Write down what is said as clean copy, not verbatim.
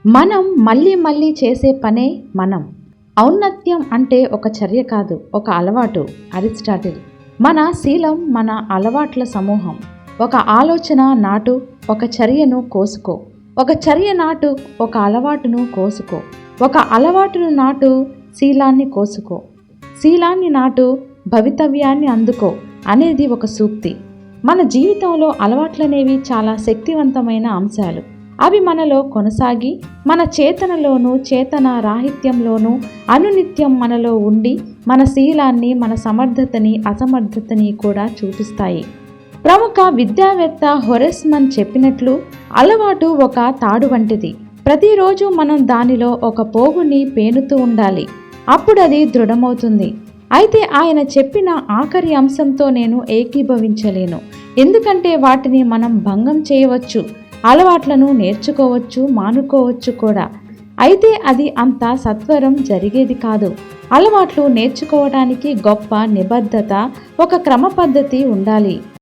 మనం మళ్ళీ మళ్ళీ చేసే పనే మనం. ఔన్నత్యం అంటే ఒక చర్య కాదు, ఒక అలవాటు. అరిస్టాటిల్. మన శీలం మన అలవాట్ల సమూహం. ఒక ఆలోచన నాటు, ఒక చర్యను కోసుకో. ఒక చర్య నాటు, ఒక అలవాటును కోసుకో. ఒక అలవాటును నాటు, శీలాన్ని కోసుకో. శీలాన్ని నాటు, భవితవ్యాన్ని అందుకో అనేది ఒక సూక్తి. మన జీవితంలో అలవాట్లనేవి చాలా శక్తివంతమైన అంశాలు. అవి మనలో కొనసాగి మన చేతనలోనూ చేతన రాహిత్యంలోనూ అనునిత్యం మనలో ఉండి మన శీలాన్ని, మన సమర్థతని, అసమర్థతని కూడా చూపిస్తాయి. ప్రముఖ విద్యావేత్త హొరెస్ మన్ చెప్పినట్లు, అలవాటు ఒక తాడు వంటిది. ప్రతిరోజు మనం దానిలో ఒక పోగుని పేనుతూ ఉండాలి, అప్పుడు అది దృఢమవుతుంది. అయితే ఆయన చెప్పిన ఆఖరి అంశంతో నేను ఏకీభవించలేను. ఎందుకంటే వాటిని మనం భంగం చేయవచ్చు, అలవాట్లను నేర్చుకోవచ్చు, మానుకోవచ్చు కూడా. అయితే అది అంత సత్వరం జరిగేది కాదు. అలవాట్లు నేర్చుకోవడానికి గొప్ప నిబద్ధత, ఒక క్రమ పద్ధతి ఉండాలి.